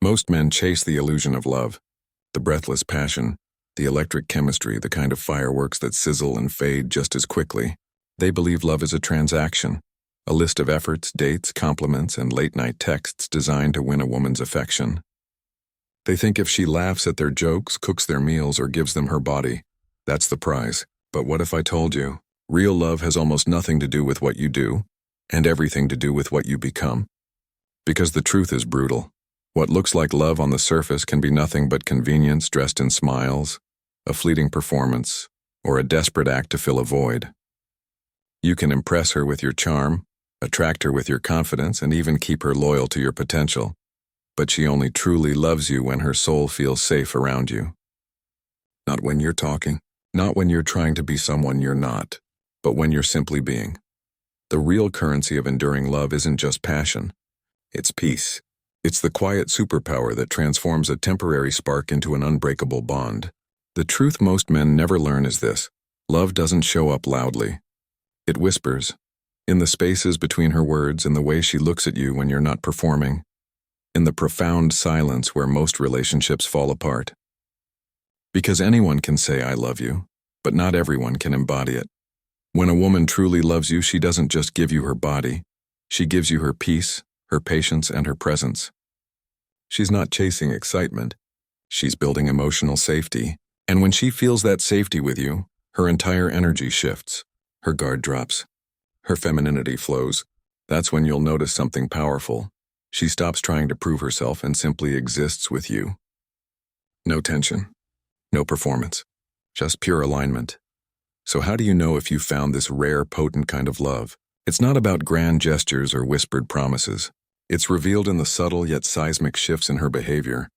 Most men chase the illusion of love, the breathless passion, the electric chemistry, the kind of fireworks that sizzle and fade just as quickly. They believe love is a transaction, a list of efforts, dates, compliments, and late-night texts designed to win a woman's affection. They think if she laughs at their jokes, cooks their meals, or gives them her body, that's the prize. But what if I told you, real love has almost nothing to do with what you do, and everything to do with what you become? Because the truth is brutal. What looks like love on the surface can be nothing but convenience dressed in smiles, a fleeting performance, or a desperate act to fill a void. You can impress her with your charm, attract her with your confidence, and even keep her loyal to your potential. But she only truly loves you when her soul feels safe around you. Not when you're talking, not when you're trying to be someone you're not, but when you're simply being. The real currency of enduring love isn't just passion, it's peace. It's the quiet superpower that transforms a temporary spark into an unbreakable bond. The truth most men never learn is this: love doesn't show up loudly. It whispers, in the spaces between her words, in the way she looks at you when you're not performing, in the profound silence where most relationships fall apart. Because anyone can say I love you, but not everyone can embody it. When a woman truly loves you, she doesn't just give you her body, she gives you her peace, her patience, and her presence. She's not chasing excitement, she's building emotional safety. And when she feels that safety with you, her entire energy shifts, her guard drops, her femininity flows. That's when you'll notice something powerful. She stops trying to prove herself and simply exists with you. No tension, no performance, just pure alignment. So how do you know if you found this rare, potent kind of love? It's not about grand gestures or whispered promises. It's revealed in the subtle yet seismic shifts in her behavior,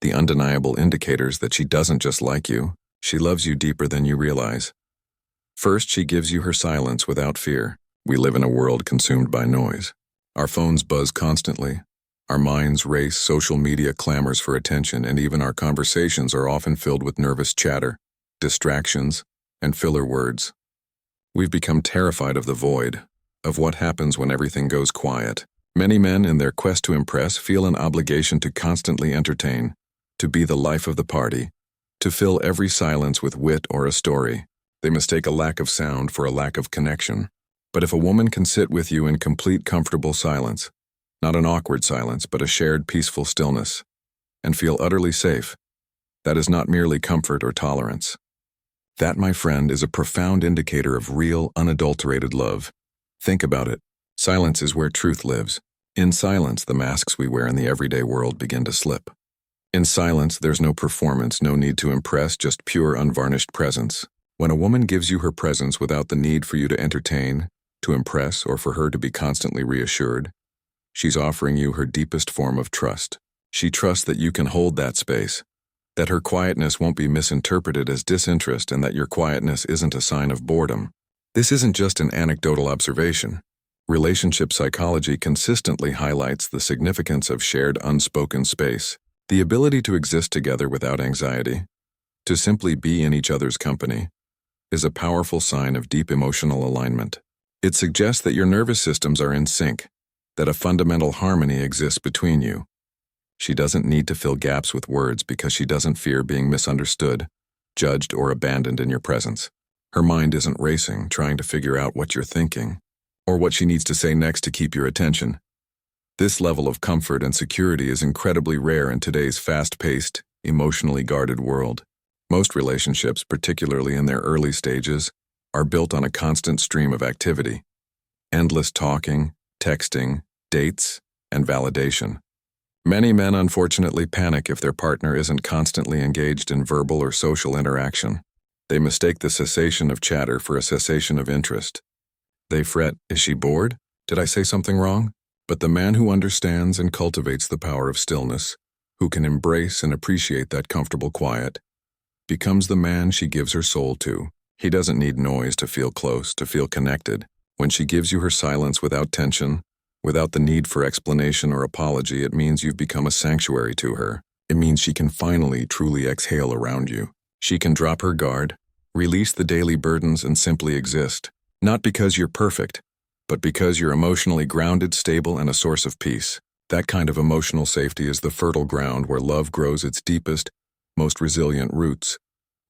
the undeniable indicators that she doesn't just like you, she loves you deeper than you realize. First, she gives you her silence without fear. We live in a world consumed by noise. Our phones buzz constantly. Our minds race, social media clamors for attention, and even our conversations are often filled with nervous chatter, distractions, and filler words. We've become terrified of the void, of what happens when everything goes quiet. Many men, in their quest to impress, feel an obligation to constantly entertain, to be the life of the party, to fill every silence with wit or a story. They mistake a lack of sound for a lack of connection. But if a woman can sit with you in complete comfortable silence, not an awkward silence, but a shared peaceful stillness, and feel utterly safe, that is not merely comfort or tolerance. That, my friend, is a profound indicator of real, unadulterated love. Think about it. Silence is where truth lives. In silence, the masks we wear in the everyday world begin to slip. In silence, there's no performance, no need to impress, just pure, unvarnished presence. When a woman gives you her presence without the need for you to entertain, to impress, or for her to be constantly reassured, she's offering you her deepest form of trust. She trusts that you can hold that space, that her quietness won't be misinterpreted as disinterest, and that your quietness isn't a sign of boredom. This isn't just an anecdotal observation. Relationship psychology consistently highlights the significance of shared unspoken space, the ability to exist together without anxiety, to simply be in each other's company, is a powerful sign of deep emotional alignment. It suggests that your nervous systems are in sync, that a fundamental harmony exists between you. She doesn't need to fill gaps with words because she doesn't fear being misunderstood, judged, or abandoned in your presence. Her mind isn't racing, trying to figure out what you're thinking, or what she needs to say next to keep your attention. This level of comfort and security is incredibly rare in today's fast-paced, emotionally guarded world. Most relationships, particularly in their early stages, are built on a constant stream of activity. Endless talking, texting, dates, and validation. Many men unfortunately panic if their partner isn't constantly engaged in verbal or social interaction. They mistake the cessation of chatter for a cessation of interest. They fret, is she bored? Did I say something wrong? But the man who understands and cultivates the power of stillness, who can embrace and appreciate that comfortable quiet, becomes the man she gives her soul to. He doesn't need noise to feel close, to feel connected. When she gives you her silence without tension, without the need for explanation or apology, it means you've become a sanctuary to her. It means she can finally truly exhale around you. She can drop her guard, release the daily burdens, and simply exist. Not because you're perfect, but because you're emotionally grounded, stable, and a source of peace. That kind of emotional safety is the fertile ground where love grows its deepest, most resilient roots,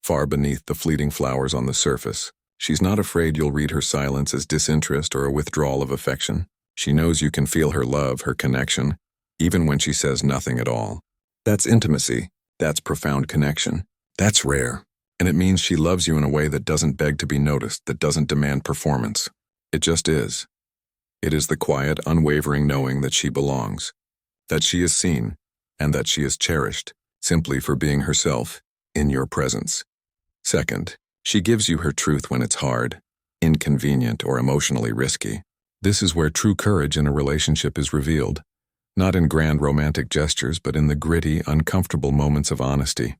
far beneath the fleeting flowers on the surface. She's not afraid you'll read her silence as disinterest or a withdrawal of affection. She knows you can feel her love, her connection, even when she says nothing at all. That's intimacy. That's profound connection. That's rare. And it means she loves you in a way that doesn't beg to be noticed, that doesn't demand performance. It just is. It is the quiet, unwavering knowing that she belongs, that she is seen, and that she is cherished, simply for being herself, in your presence. Second, she gives you her truth when it's hard, inconvenient, or emotionally risky. This is where true courage in a relationship is revealed, not in grand romantic gestures, but in the gritty, uncomfortable moments of honesty.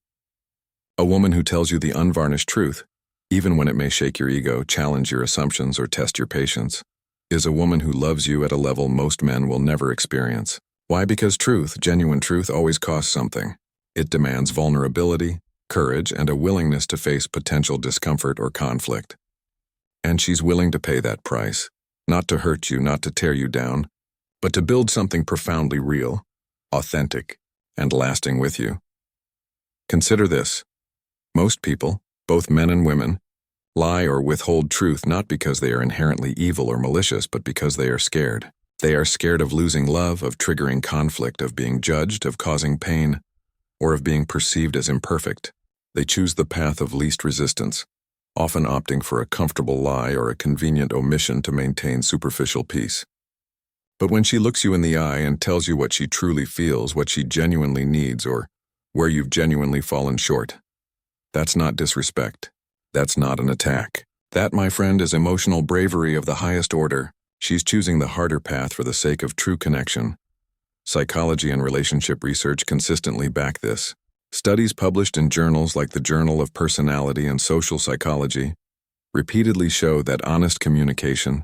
A woman who tells you the unvarnished truth, even when it may shake your ego, challenge your assumptions, or test your patience, is a woman who loves you at a level most men will never experience. Why? Because truth, genuine truth, always costs something. It demands vulnerability, courage, and a willingness to face potential discomfort or conflict. And she's willing to pay that price, not to hurt you, not to tear you down, but to build something profoundly real, authentic, and lasting with you. Consider this. Most people, both men and women, lie or withhold truth not because they are inherently evil or malicious, but because they are scared. They are scared of losing love, of triggering conflict, of being judged, of causing pain, or of being perceived as imperfect. They choose the path of least resistance, often opting for a comfortable lie or a convenient omission to maintain superficial peace. But when she looks you in the eye and tells you what she truly feels, what she genuinely needs, or where you've genuinely fallen short, that's not disrespect. That's not an attack. That, my friend, is emotional bravery of the highest order. She's choosing the harder path for the sake of true connection. Psychology and relationship research consistently back this. Studies published in journals like the Journal of Personality and Social Psychology repeatedly show that honest communication,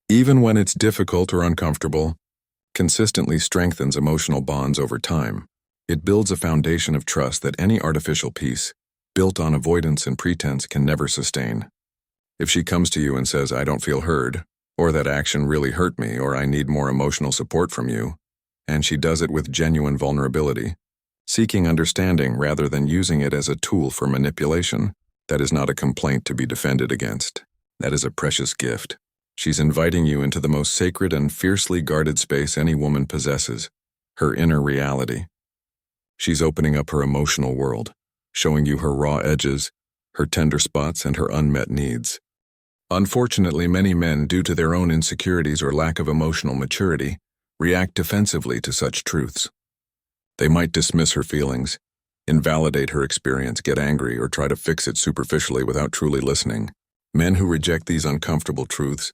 even when it's difficult or uncomfortable, consistently strengthens emotional bonds over time. It builds a foundation of trust that any artificial peace, built on avoidance and pretense, can never sustain. If she comes to you and says, "I don't feel heard," or "that action really hurt me," or "I need more emotional support from you," and she does it with genuine vulnerability, seeking understanding rather than using it as a tool for manipulation, that is not a complaint to be defended against. That is a precious gift. She's inviting you into the most sacred and fiercely guarded space any woman possesses, her inner reality. She's opening up her emotional world, showing you her raw edges, her tender spots, and her unmet needs. Unfortunately, many men, due to their own insecurities or lack of emotional maturity, react defensively to such truths. They might dismiss her feelings, invalidate her experience, get angry, or try to fix it superficially without truly listening. Men who reject these uncomfortable truths,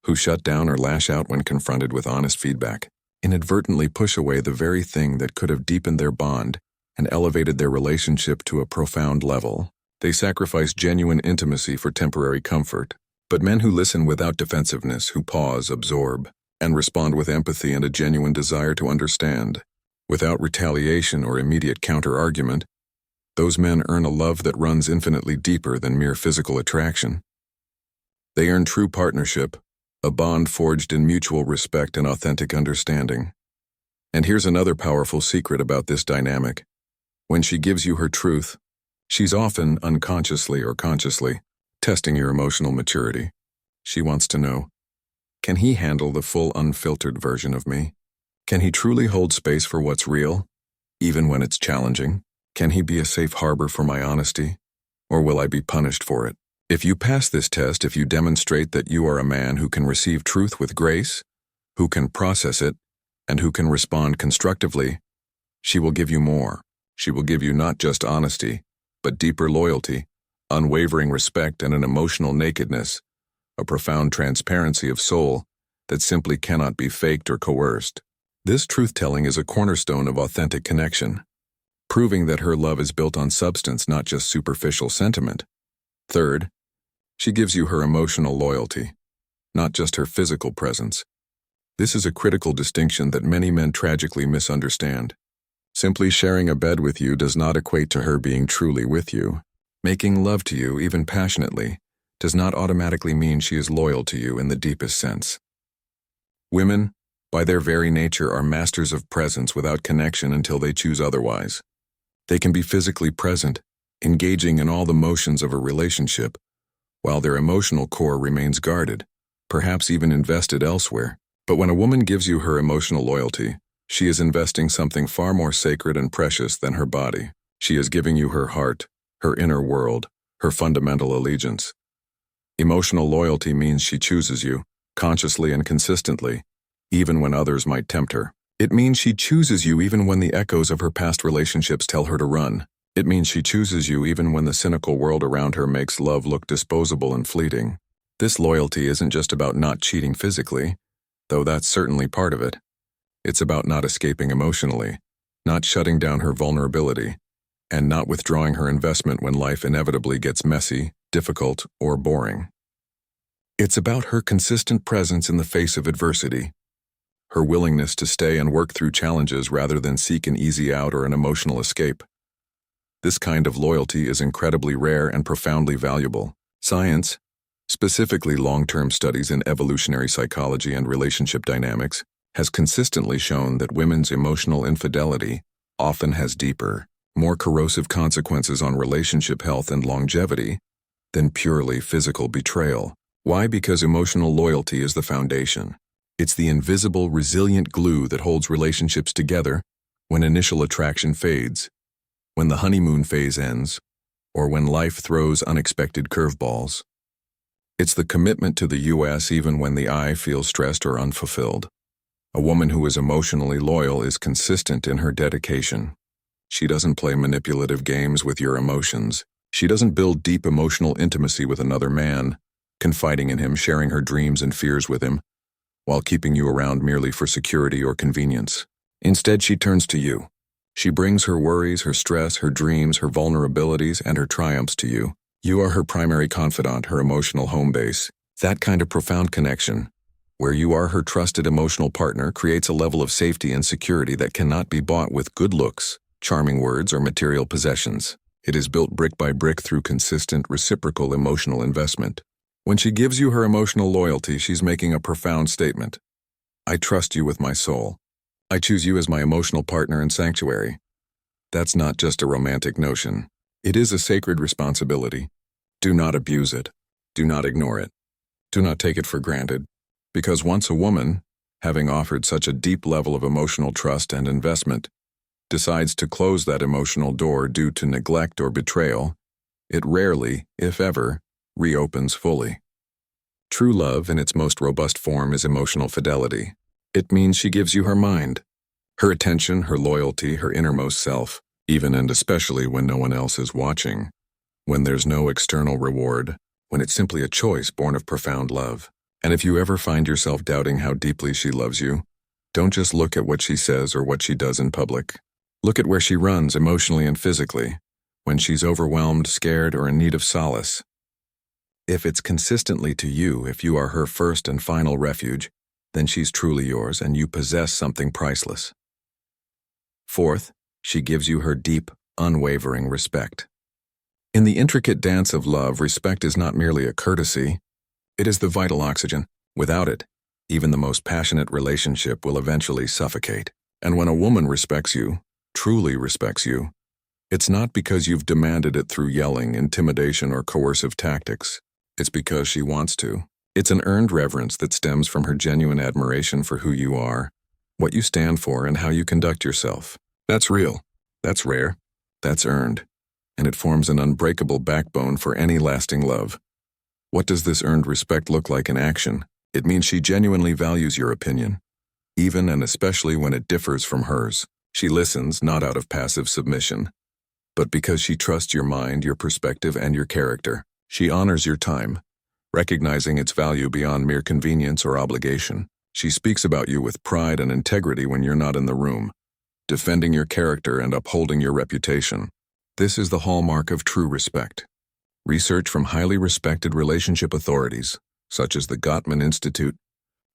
who shut down or lash out when confronted with honest feedback, inadvertently push away the very thing that could have deepened their bond and elevated their relationship to a profound level. They sacrifice genuine intimacy for temporary comfort. But men who listen without defensiveness, who pause, absorb, and respond with empathy and a genuine desire to understand, without retaliation or immediate counter-argument, those men earn a love that runs infinitely deeper than mere physical attraction. They earn true partnership, a bond forged in mutual respect and authentic understanding. And here's another powerful secret about this dynamic. When she gives you her truth, she's often, unconsciously or consciously, testing your emotional maturity. She wants to know, can he handle the full unfiltered version of me? Can he truly hold space for what's real, even when it's challenging? Can he be a safe harbor for my honesty, or will I be punished for it? If you pass this test, if you demonstrate that you are a man who can receive truth with grace, who can process it, and who can respond constructively, she will give you more. She will give you not just honesty, but deeper loyalty, unwavering respect, and an emotional nakedness, a profound transparency of soul that simply cannot be faked or coerced. This truth-telling is a cornerstone of authentic connection, proving that her love is built on substance, not just superficial sentiment. Third, she gives you her emotional loyalty, not just her physical presence. This is a critical distinction that many men tragically misunderstand. Simply sharing a bed with you does not equate to her being truly with you. Making love to you, even passionately, does not automatically mean she is loyal to you in the deepest sense. Women, by their very nature, are masters of presence without connection until they choose otherwise. They can be physically present, engaging in all the motions of a relationship, while their emotional core remains guarded, perhaps even invested elsewhere. But when a woman gives you her emotional loyalty, she is investing something far more sacred and precious than her body. She is giving you her heart, her inner world, her fundamental allegiance. Emotional loyalty means she chooses you, consciously and consistently, even when others might tempt her. It means she chooses you even when the echoes of her past relationships tell her to run. It means she chooses you even when the cynical world around her makes love look disposable and fleeting. This loyalty isn't just about not cheating physically, though that's certainly part of it. It's about not escaping emotionally, not shutting down her vulnerability, and not withdrawing her investment when life inevitably gets messy, difficult, or boring. It's about her consistent presence in the face of adversity, her willingness to stay and work through challenges rather than seek an easy out or an emotional escape. This kind of loyalty is incredibly rare and profoundly valuable. Science, specifically long-term studies in evolutionary psychology and relationship dynamics, has consistently shown that women's emotional infidelity often has deeper, more corrosive consequences on relationship health and longevity than purely physical betrayal. Why? Because emotional loyalty is the foundation. It's the invisible, resilient glue that holds relationships together when initial attraction fades, when the honeymoon phase ends, or when life throws unexpected curveballs. It's the commitment to the U.S. even when the I feels stressed or unfulfilled. A woman who is emotionally loyal is consistent in her dedication. She doesn't play manipulative games with your emotions. She doesn't build deep emotional intimacy with another man, confiding in him, sharing her dreams and fears with him, while keeping you around merely for security or convenience. Instead, she turns to you. She brings her worries, her stress, her dreams, her vulnerabilities, and her triumphs to you. You are her primary confidant, her emotional home base. That kind of profound connection, where you are her trusted emotional partner, creates a level of safety and security that cannot be bought with good looks, charming words, or material possessions. It is built brick by brick through consistent, reciprocal emotional investment. When she gives you her emotional loyalty, she's making a profound statement. I trust you with my soul. I choose you as my emotional partner and sanctuary. That's not just a romantic notion. It is a sacred responsibility. Do not abuse it. Do not ignore it. Do not take it for granted. Because once a woman, having offered such a deep level of emotional trust and investment, decides to close that emotional door due to neglect or betrayal, it rarely, if ever, reopens fully. True love in its most robust form is emotional fidelity. It means she gives you her mind, her attention, her loyalty, her innermost self, even and especially when no one else is watching, when there's no external reward, when it's simply a choice born of profound love. And if you ever find yourself doubting how deeply she loves you, don't just look at what she says or what she does in public. Look at where she runs emotionally and physically, when she's overwhelmed, scared, or in need of solace. If it's consistently to you, if you are her first and final refuge, then she's truly yours and you possess something priceless. Fourth, she gives you her deep, unwavering respect. In the intricate dance of love, respect is not merely a courtesy, it is the vital oxygen. Without it, even the most passionate relationship will eventually suffocate. And when a woman respects you, truly respects you, it's not because you've demanded it through yelling, intimidation, or coercive tactics. It's because she wants to. It's an earned reverence that stems from her genuine admiration for who you are, what you stand for, and how you conduct yourself. That's real. That's rare. That's earned. And it forms an unbreakable backbone for any lasting love. What does this earned respect look like in action? It means she genuinely values your opinion, even and especially when it differs from hers. She listens not out of passive submission, but because she trusts your mind, your perspective, and your character. She honors your time, recognizing its value beyond mere convenience or obligation. She speaks about you with pride and integrity when you're not in the room, defending your character and upholding your reputation. This is the hallmark of true respect. Research from highly respected relationship authorities, such as the Gottman Institute,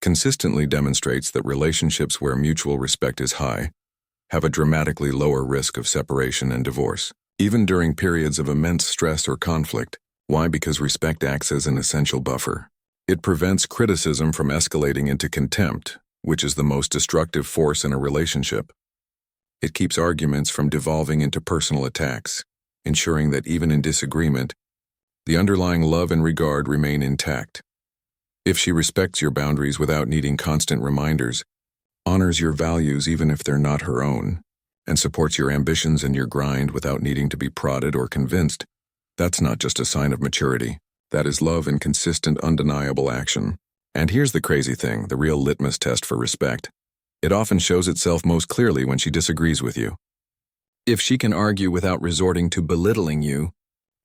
consistently demonstrates that relationships where mutual respect is high have a dramatically lower risk of separation and divorce, even during periods of immense stress or conflict. Why? Because respect acts as an essential buffer. It prevents criticism from escalating into contempt, which is the most destructive force in a relationship. It keeps arguments from devolving into personal attacks, ensuring that even in disagreement, the underlying love and regard remain intact. If she respects your boundaries without needing constant reminders, honors your values even if they're not her own, and supports your ambitions and your grind without needing to be prodded or convinced, that's not just a sign of maturity. That is love in consistent, undeniable action. And here's the crazy thing, the real litmus test for respect. It often shows itself most clearly when she disagrees with you. If she can argue without resorting to belittling you,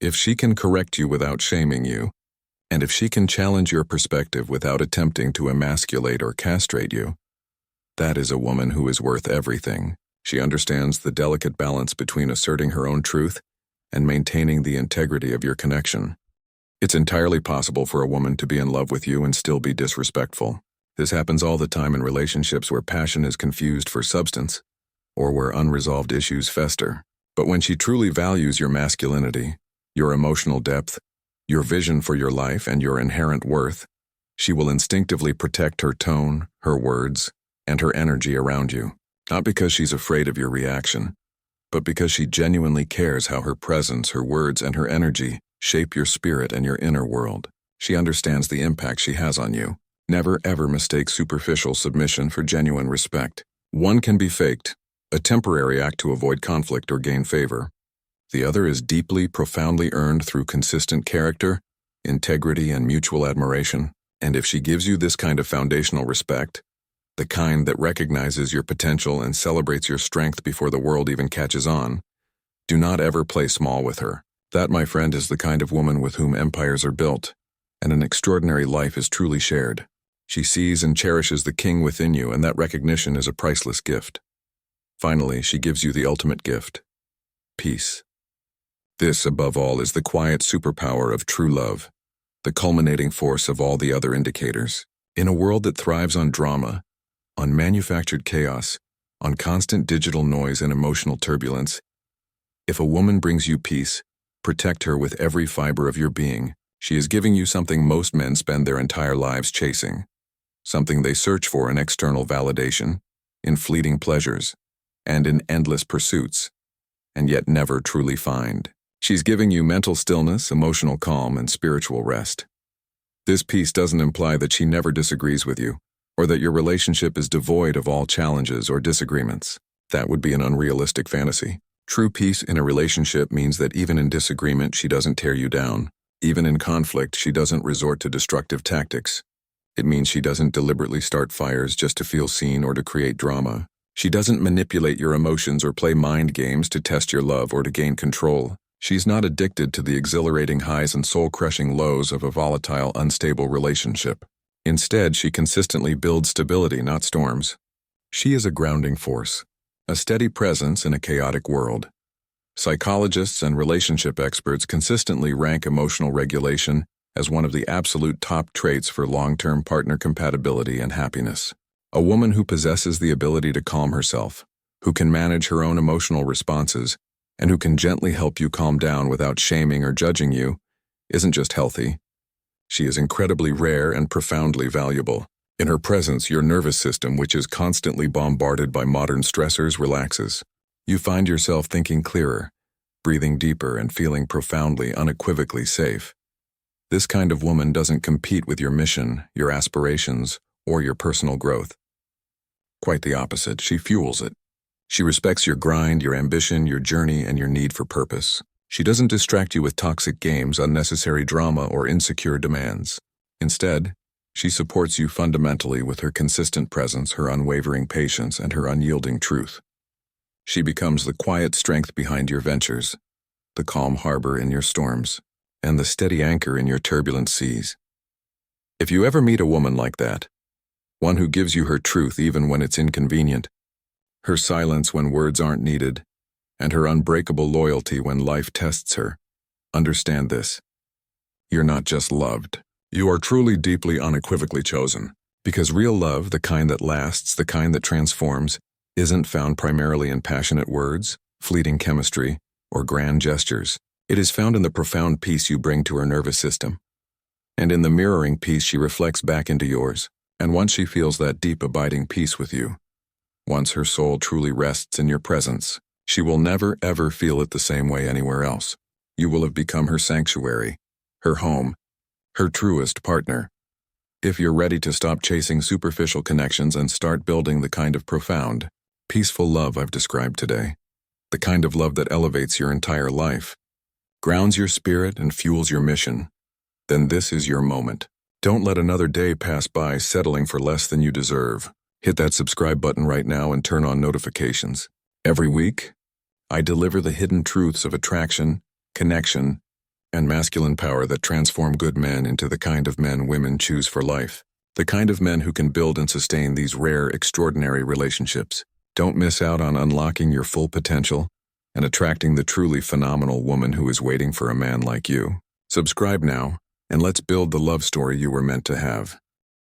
if she can correct you without shaming you, and if she can challenge your perspective without attempting to emasculate or castrate you, that is a woman who is worth everything. She understands the delicate balance between asserting her own truth and maintaining the integrity of your connection. It's entirely possible for a woman to be in love with you and still be disrespectful. This happens all the time in relationships where passion is confused for substance, or where unresolved issues fester. But when she truly values your masculinity, your emotional depth, your vision for your life, and your inherent worth, she will instinctively protect her tone, her words, and her energy around you. Not because she's afraid of your reaction, but because she genuinely cares how her presence, her words, and her energy shape your spirit and your inner world. She understands the impact she has on you. Never ever mistake superficial submission for genuine respect. One can be faked, a temporary act to avoid conflict or gain favor. The other is deeply, profoundly earned through consistent character, integrity, and mutual admiration. And if she gives you this kind of foundational respect, the kind that recognizes your potential and celebrates your strength before the world even catches on, do not ever play small with her. That, my friend, is the kind of woman with whom empires are built, and an extraordinary life is truly shared. She sees and cherishes the king within you, and that recognition is a priceless gift. Finally, she gives you the ultimate gift: peace. This, above all, is the quiet superpower of true love, the culminating force of all the other indicators. In a world that thrives on drama, on manufactured chaos, on constant digital noise and emotional turbulence, if a woman brings you peace, protect her with every fiber of your being. She is giving you something most men spend their entire lives chasing, something they search for in external validation, in fleeting pleasures, and in endless pursuits, and yet never truly find. She's giving you mental stillness, emotional calm, and spiritual rest. This peace doesn't imply that she never disagrees with you, or that your relationship is devoid of all challenges or disagreements. That would be an unrealistic fantasy. True peace in a relationship means that even in disagreement, she doesn't tear you down. Even in conflict, she doesn't resort to destructive tactics. It means she doesn't deliberately start fires just to feel seen or to create drama. She doesn't manipulate your emotions or play mind games to test your love or to gain control. She's not addicted to the exhilarating highs and soul-crushing lows of a volatile, unstable relationship. Instead, she consistently builds stability, not storms. She is a grounding force, a steady presence in a chaotic world. Psychologists and relationship experts consistently rank emotional regulation as one of the absolute top traits for long-term partner compatibility and happiness. A woman who possesses the ability to calm herself, who can manage her own emotional responses, and who can gently help you calm down without shaming or judging you, isn't just healthy. She is incredibly rare and profoundly valuable. In her presence, your nervous system, which is constantly bombarded by modern stressors, relaxes. You find yourself thinking clearer, breathing deeper, and feeling profoundly, unequivocally safe. This kind of woman doesn't compete with your mission, your aspirations, or your personal growth. Quite the opposite, she fuels it. She respects your grind, your ambition, your journey, and your need for purpose. She doesn't distract you with toxic games, unnecessary drama, or insecure demands. Instead, she supports you fundamentally with her consistent presence, her unwavering patience, and her unyielding truth. She becomes the quiet strength behind your ventures, the calm harbor in your storms, and the steady anchor in your turbulent seas. If you ever meet a woman like that, one who gives you her truth even when it's inconvenient, her silence when words aren't needed, and her unbreakable loyalty when life tests her, understand this: you're not just loved. You are truly, deeply, unequivocally chosen. Because real love, the kind that lasts, the kind that transforms, isn't found primarily in passionate words, fleeting chemistry, or grand gestures. It is found in the profound peace you bring to her nervous system, and in the mirroring peace she reflects back into yours. And once she feels that deep abiding peace with you, once her soul truly rests in your presence, she will never ever feel it the same way anywhere else. You will have become her sanctuary, her home, her truest partner. If you're ready to stop chasing superficial connections and start building the kind of profound, peaceful love I've described today, the kind of love that elevates your entire life, grounds your spirit and fuels your mission, then this is your moment. Don't let another day pass by settling for less than you deserve. Hit that subscribe button right now and turn on notifications. Every week, I deliver the hidden truths of attraction, connection, and masculine power that transform good men into the kind of men women choose for life. The kind of men who can build and sustain these rare, extraordinary relationships. Don't miss out on unlocking your full potential and attracting the truly phenomenal woman who is waiting for a man like you. Subscribe now, and let's build the love story you were meant to have.